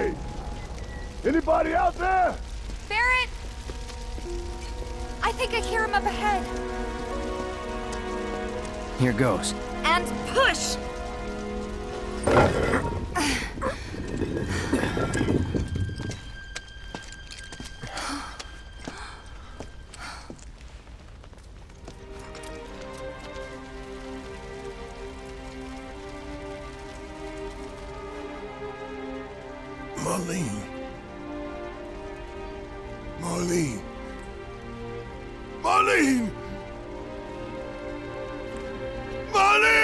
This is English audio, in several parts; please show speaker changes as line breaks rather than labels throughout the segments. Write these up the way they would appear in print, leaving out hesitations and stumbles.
Hey! Anybody out there?
Barret! I think I hear him up ahead.
Here goes.
And push!
Marlene. Marlene. Marlene! Marlene!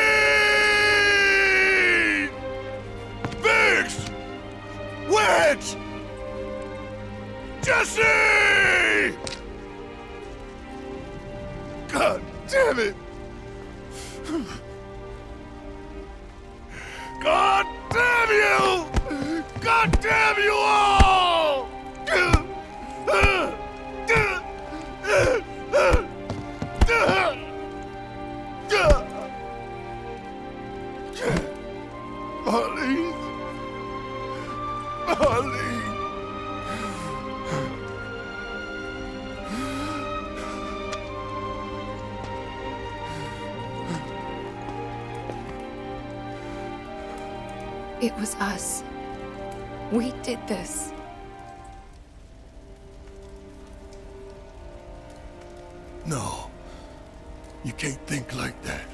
Biggs! Wedge! Jesse! God damn it! God damn you! God damn you all! Marlene. Marlene.
It was us. We did this.
No. You can't think like that.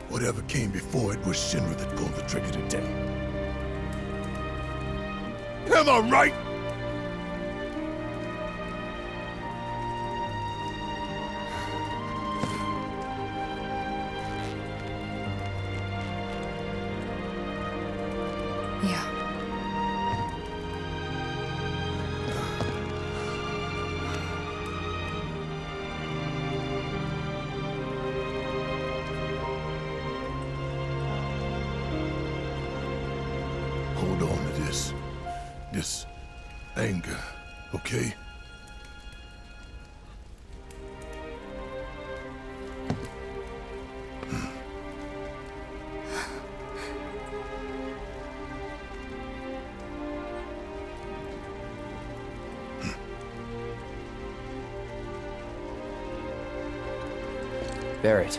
Whatever came before it was Shinra that pulled the trigger today. Am I right?
Yeah.
Hold on to this anger, okay?
Barret.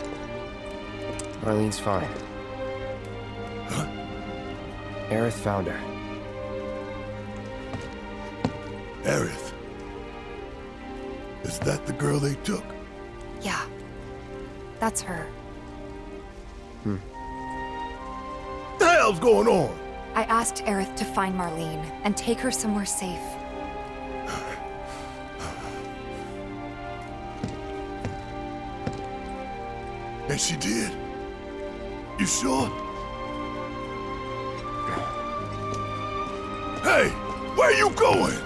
Marlene's fine.
Huh?
Aerith found her.
Aerith. Is that the girl they took?
Yeah. That's her.
What the hell's going on?
I asked Aerith to find Marlene and take her somewhere safe.
And she did? You sure? Hey, where you going?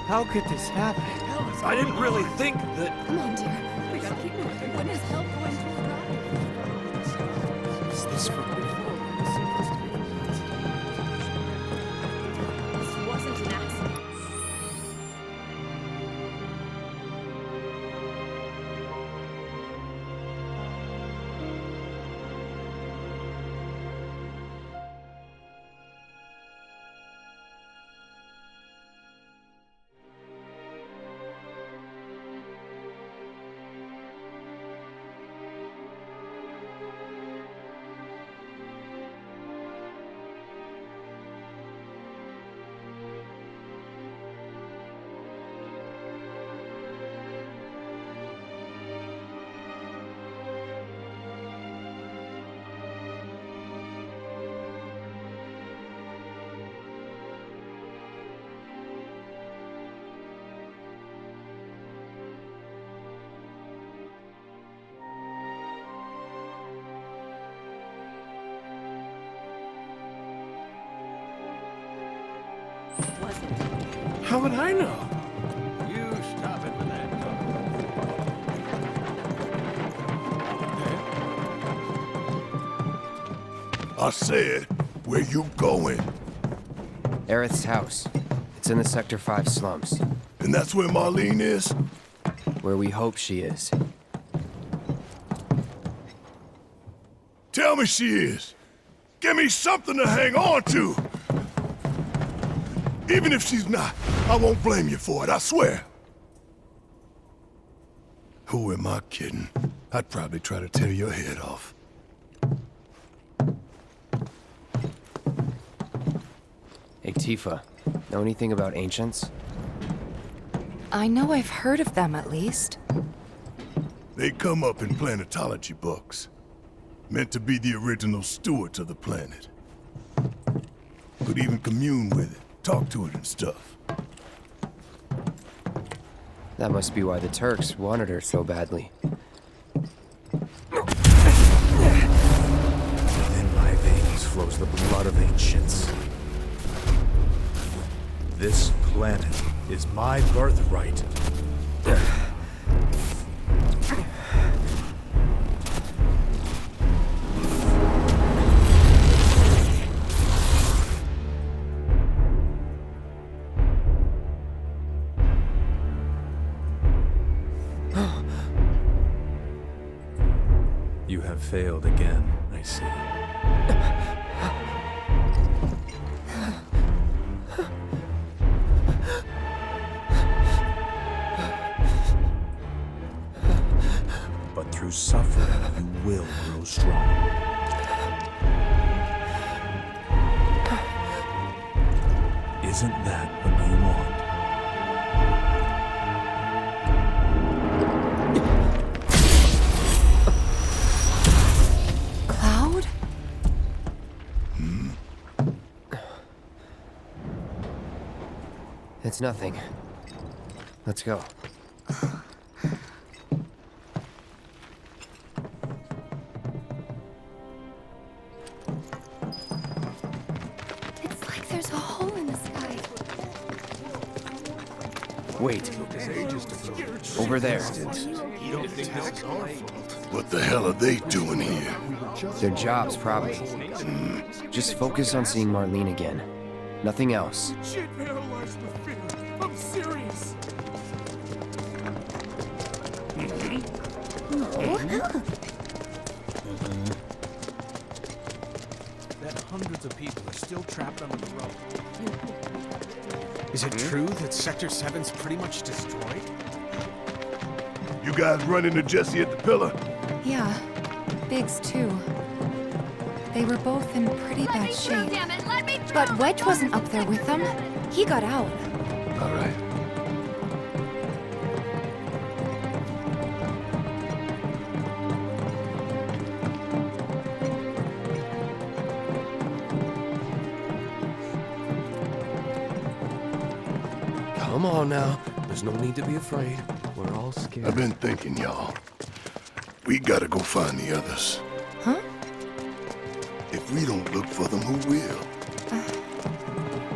How could this happen?
I didn't really think that...
Come on, dear. We gotta keep moving. When is help going to arrive?
Is this for
This wasn't an accident.
How would I know? You stop it with that talk.
I said, where you going?
Aerith's house. It's in the Sector 5 slums,
And that's where Marlene is?
where we hope she is.
Tell me she is. Give me something to hang on to. Even if she's not, I won't blame you for it, I swear. Who am I kidding? I'd probably try to tear your head off.
Hey, Tifa, know anything about ancients?
I know I've heard of them at least.
They come up in planetology books. Meant to be the original stewards of the planet. Could even commune with it, talk to it and stuff.
That must be why the Turks wanted her so badly.
Within my veins flows the blood of ancients. This planet is my birthright. You have failed again, I see. But through suffering, you will grow strong. Isn't that what you want?
Cloud?
It's nothing. Let's go.
It's like there's a hole in the sky.
Wait. Over there.
What the hell are they doing here?
Their jobs, probably. Just focus on seeing Marlene again. Nothing else.
Shit paralyzed with fear. I'm serious. That hundreds of people are still trapped under the rope. Is it true that Sector 7's pretty much destroyed?
You guys run into Jesse at the pillar?
Yeah. Biggs, too. They were both in pretty bad shape.
Damn it, let me through!
But Wedge wasn't up there with them. He got out.
All right.
Come on now. There's no need to be afraid. We're all scared.
I've been thinking, y'all. We gotta go find the others.
Huh?
If we don't look for them, who will?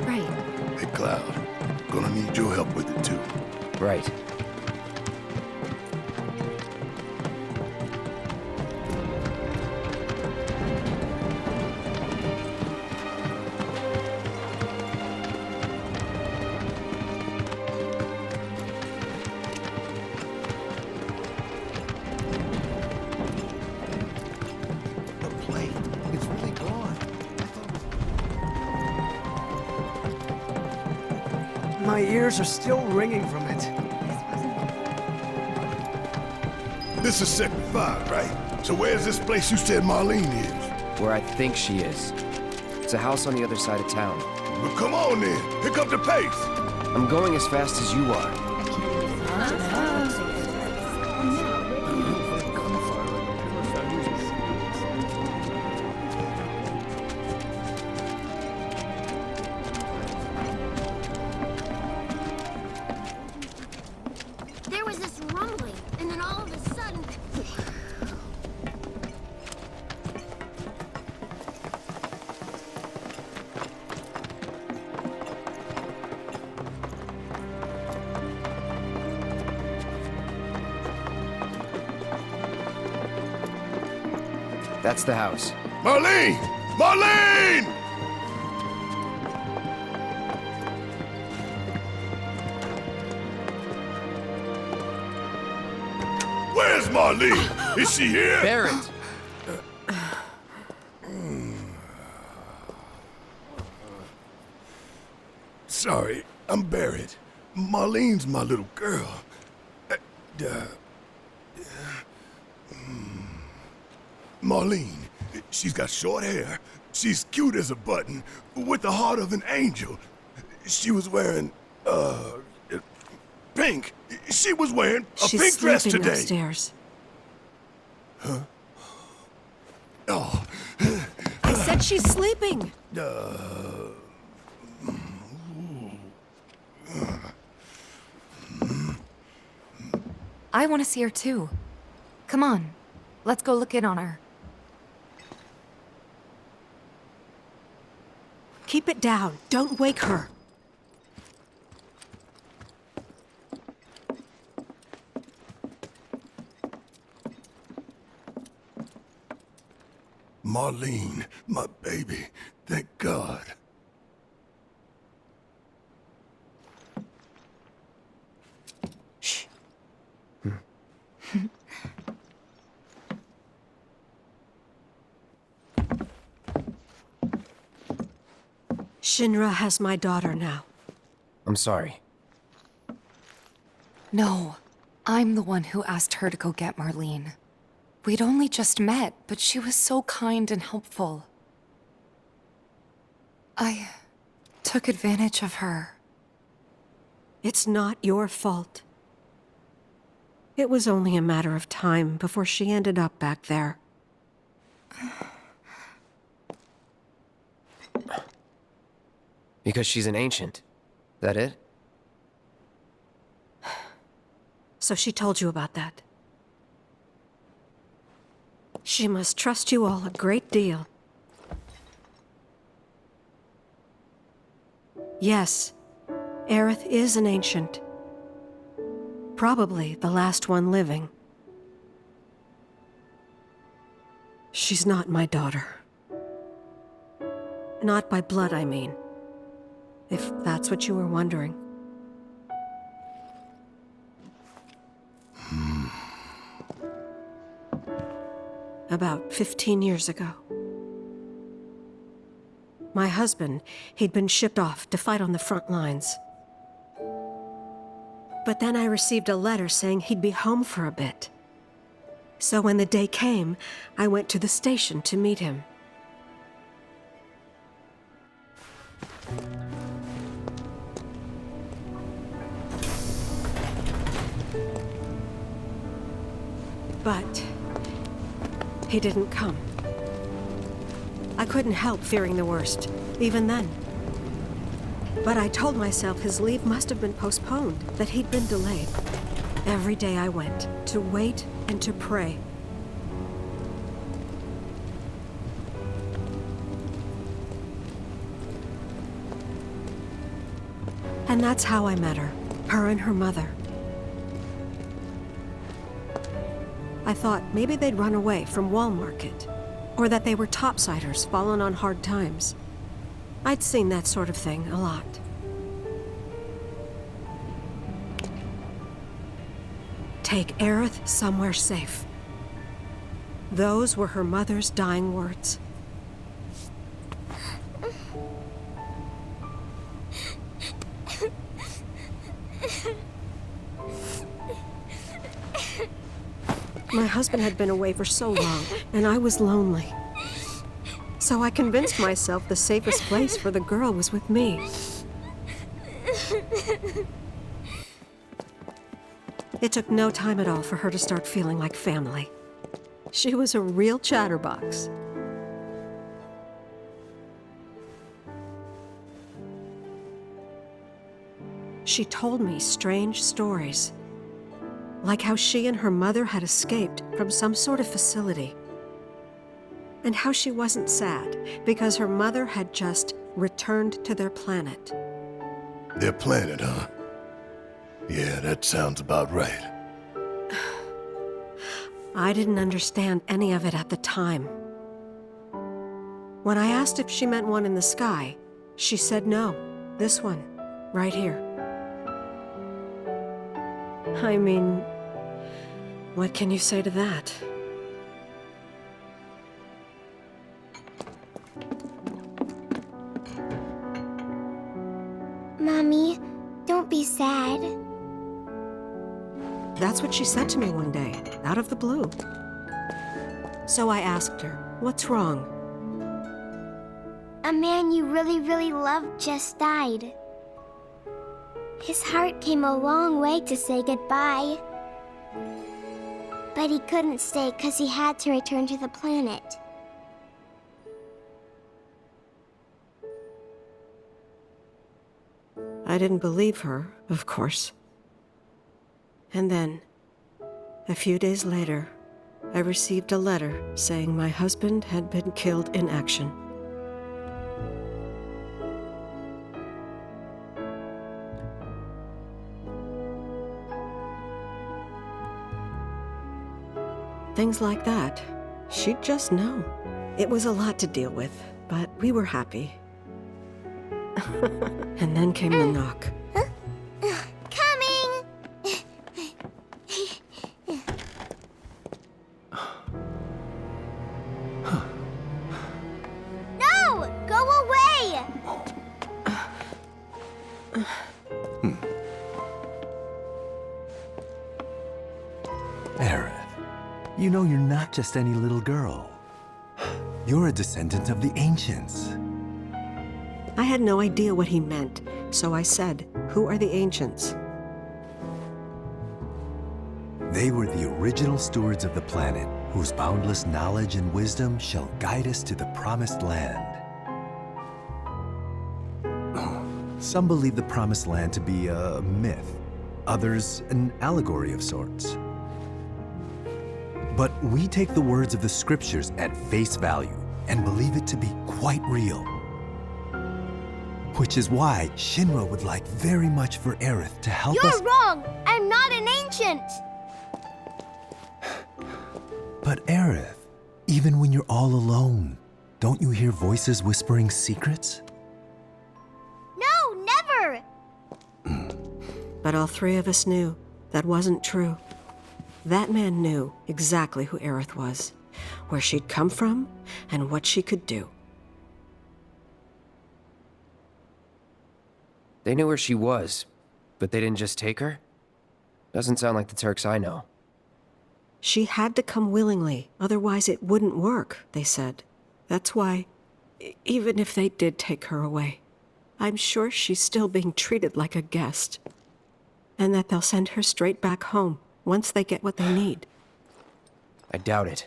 Right.
Hey, Cloud. Gonna need your help with it, too.
Right.
The plate. It's really gone.
My ears are still ringing from it.
This is Sector 5, right? So where's this place you said Marlene is?
Where I think she is. It's a house on the other side of town.
Well, come on then. Pick up the pace.
I'm going as fast as you are.
There was this rumbling, and then all of a sudden...
That's the house.
Marlene! Marlene! Where's Marlene? Is she here?
Barrett!
Sorry, I'm Barrett. Marlene's my little girl. Marlene, she's got short hair. She's cute as a button, with the heart of an angel. She was wearing, pink. She was wearing a
She's
pink dress
sleeping
today.
upstairs.
Oh,
I said she's sleeping.
I want to see her too. Come on, let's go look in on her.
Keep it down. Don't wake her.
Marlene, my baby. Thank God.
Shh. Shinra has my daughter now.
I'm sorry.
No, I'm the one who asked her to go get Marlene. We'd only just met, but she was so kind and helpful. I took advantage of her.
It's not your fault. It was only a matter of time before she ended up back there.
Because she's an ancient. That it?
So she told you about that. She must trust you all a great deal. Yes, Aerith is an ancient. Probably the last one living. She's not my daughter. Not by blood, I mean. If that's what you were wondering. About 15 years ago. My husband, he'd been shipped off to fight on the front lines. But then I received a letter saying he'd be home for a bit. So when the day came, I went to the station to meet him. But he didn't come. I couldn't help fearing the worst, even then. But I told myself his leave must have been postponed, that he'd been delayed. Every day I went, to wait and to pray. And that's how I met her and her mother. I thought maybe they'd run away from Wall Market, or that they were topsiders fallen on hard times. I'd seen that sort of thing a lot. Take Aerith somewhere safe. Those were her mother's dying words. My husband had been away for so long, and I was lonely. So I convinced myself the safest place for the girl was with me. It took no time at all for her to start feeling like family. She was a real chatterbox. She told me strange stories. Like how she and her mother had escaped from some sort of facility. And how she wasn't sad because her mother had just returned to their planet.
Their planet, huh? Yeah, that sounds about right.
I didn't understand any of it at the time. When I asked if she meant one in the sky, she said no. This one, right here. I mean, what can you say to that?
Mommy, don't be sad.
That's what she said to me one day, out of the blue. So I asked her, what's wrong?
A man you really, really loved just died. His heart came a long way to say goodbye. But he couldn't stay because he had to return to the planet.
I didn't believe her, of course. And then, a few days later, I received a letter saying my husband had been killed in action. Things like that, she'd just know. It was a lot to deal with, but we were happy. And then came the knock.
Coming! No! Go away!
Aerith, you know you're not just any little girl. You're a descendant of the Ancients.
I had no idea what he meant, so I said, "Who are the Ancients?"
They were the original stewards of the planet, whose boundless knowledge and wisdom shall guide us to the promised land. Some believe the promised land to be a myth, others an allegory of sorts. But we take the words of the scriptures at face value and believe it to be quite real. Which is why Shinra would like very much for Aerith to help us—
You're wrong! I'm not an ancient!
But Aerith, even when you're all alone, don't you hear voices whispering secrets?
No, never!
But all three of us knew that wasn't true. That man knew exactly who Aerith was, where she'd come from, and what she could do.
They knew where she was, but they didn't just take her? Doesn't sound like the Turks I know.
She had to come willingly, otherwise it wouldn't work, they said. That's why, even if they did take her away, I'm sure she's still being treated like a guest. And that they'll send her straight back home once they get what they need.
I doubt it.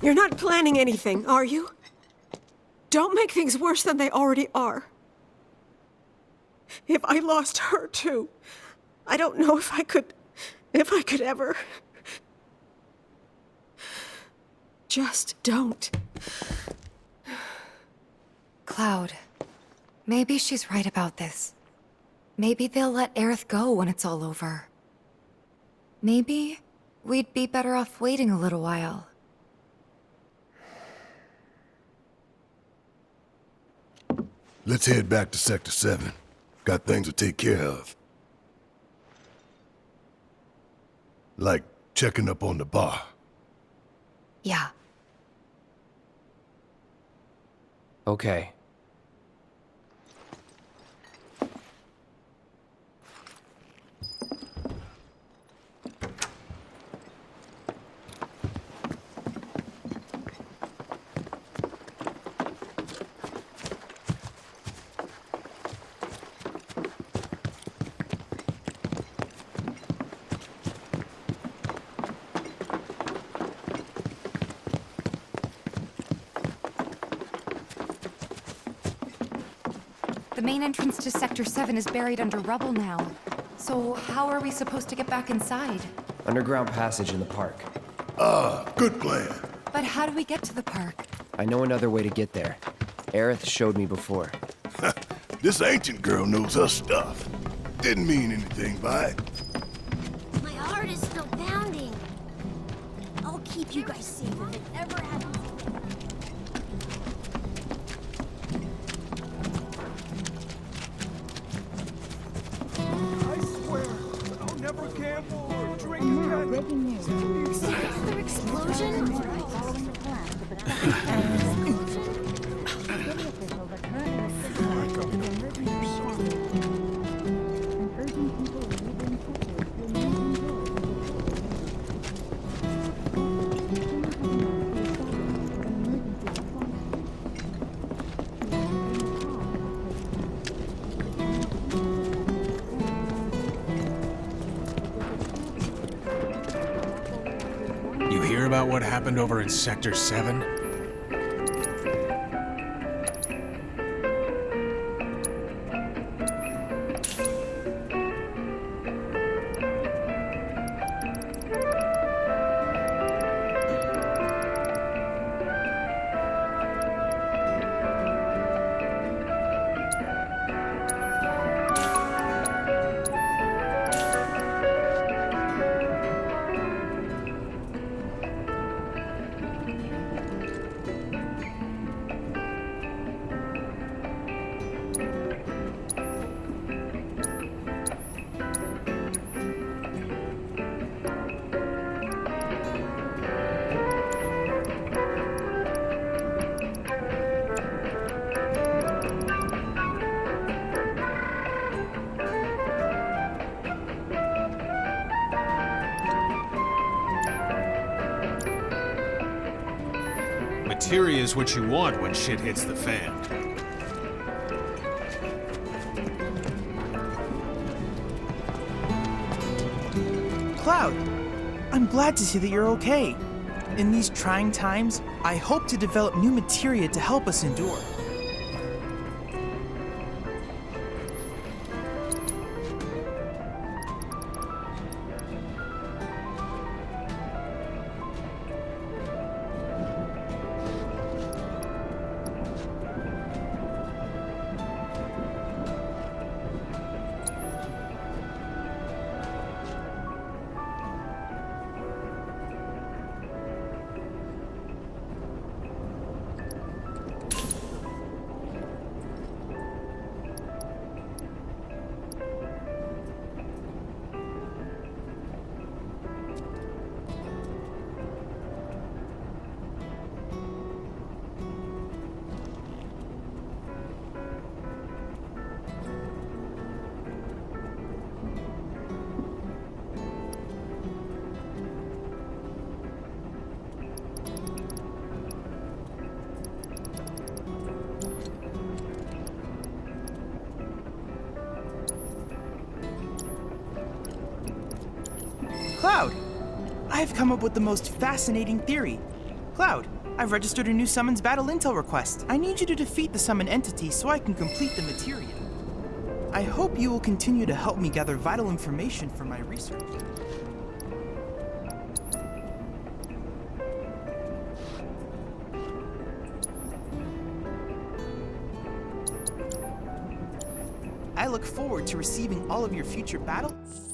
You're not planning anything, are you? Don't make things worse than they already are. If I lost her too, I don't know if I could ever. Just don't.
Cloud, maybe she's right about this. Maybe they'll let Aerith go when it's all over. Maybe we'd be better off waiting a little while.
Let's head back to Sector 7. Got things to take care of. Like checking up on the bar.
Yeah.
Okay.
The main entrance to Sector 7 is buried under rubble now. So how are we supposed to get back inside?
Underground passage in the park.
Good plan.
But how do we get to the park?
I know another way to get there. Aerith showed me before.
This ancient girl knows her stuff. Didn't mean anything by it.
My heart is still pounding. I'll keep you guys safe if it ever happens.
You hear about what happened over in Sector 7? Materia is what you want when shit hits the fan.
Cloud, I'm glad to see that you're okay. In these trying times, I hope to develop new materia to help us endure. Cloud! I've come up with the most fascinating theory. Cloud, I've registered a new Summons Battle Intel request. I need you to defeat the Summon entity so I can complete the materia. I hope you will continue to help me gather vital information for my research. I look forward to receiving all of your future battles.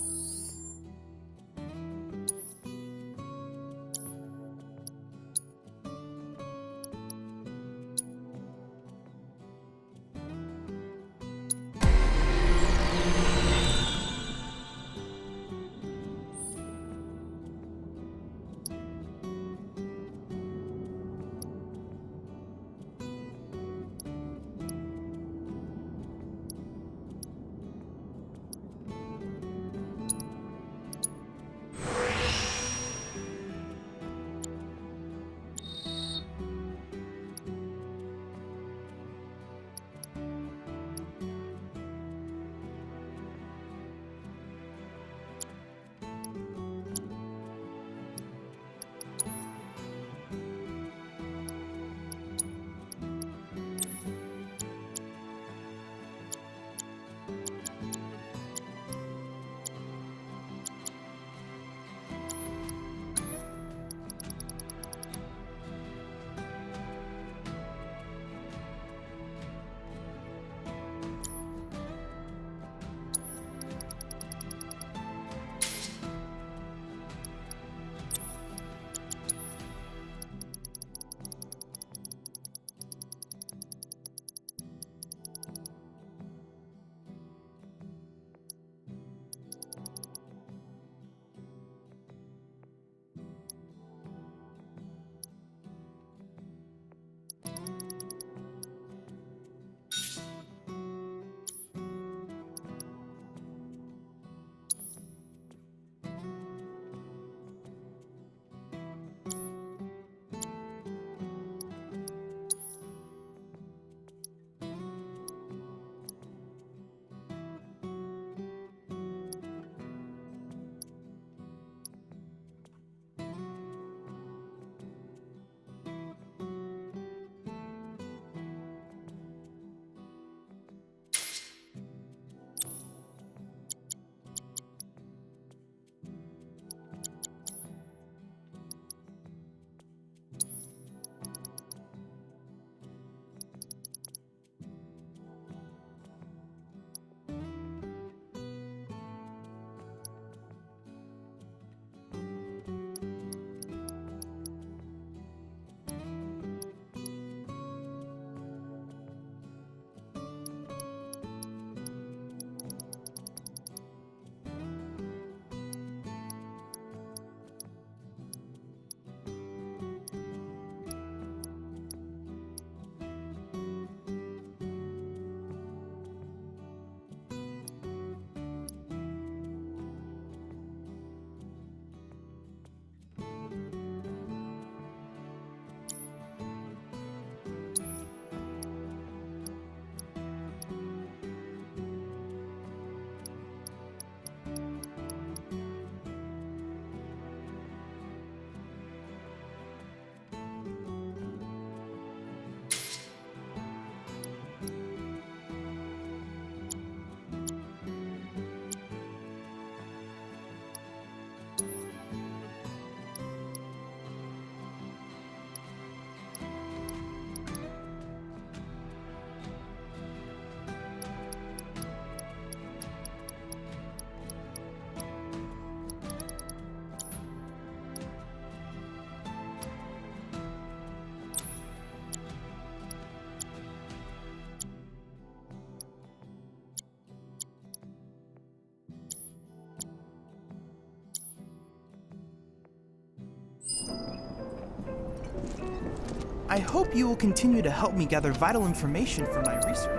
I hope you will continue to help me gather vital information for my research.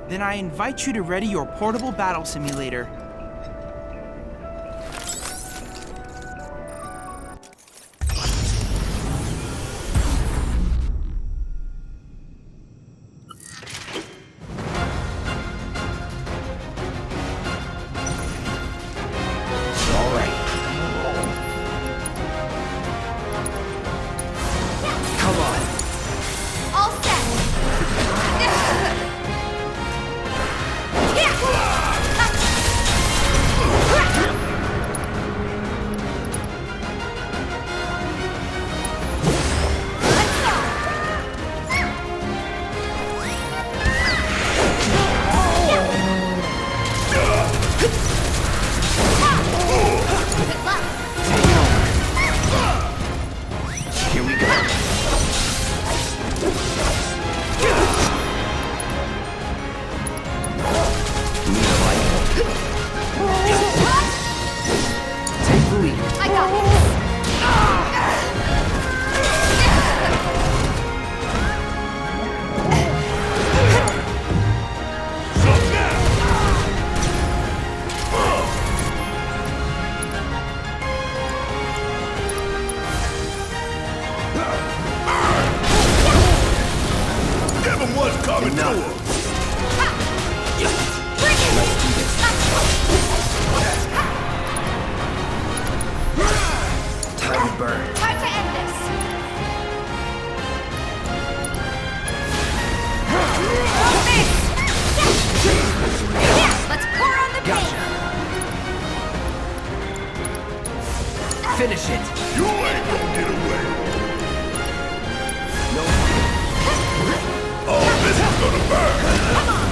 Then I invite you to ready your portable battle simulator.
Finish it!
You ain't gonna get away!
No.
Oh, this is gonna burn!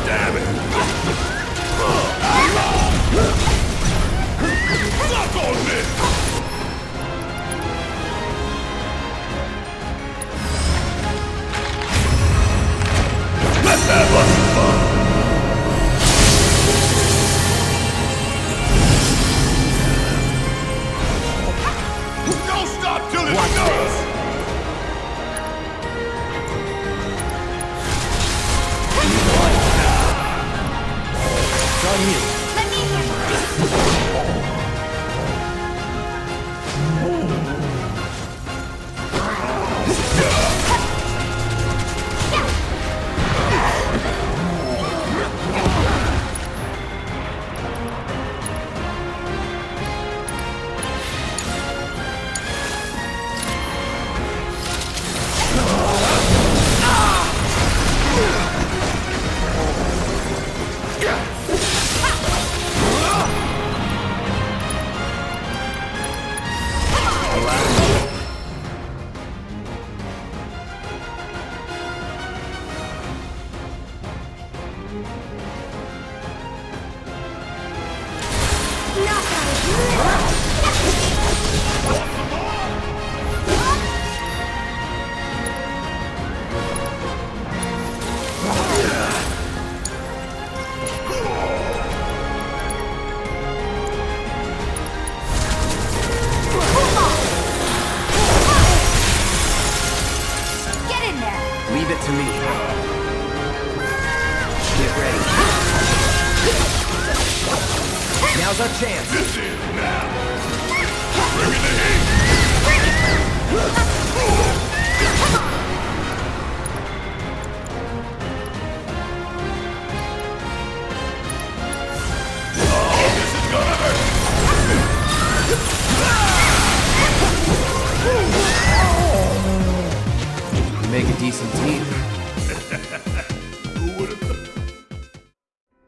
Damn it! Suck on this! Let's have us some fun! Don't stop till it's
Watch
done!
this. It's on you.
Let me handle it.
Leave it to me. Get ready. Now's our chance.
This is now! Bring in the heat! Oh, this is gonna hurt!
You make a decent team.
Who would've thought?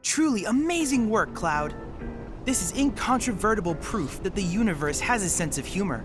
Truly amazing work, Cloud. This is incontrovertible proof that the universe has a sense of humor.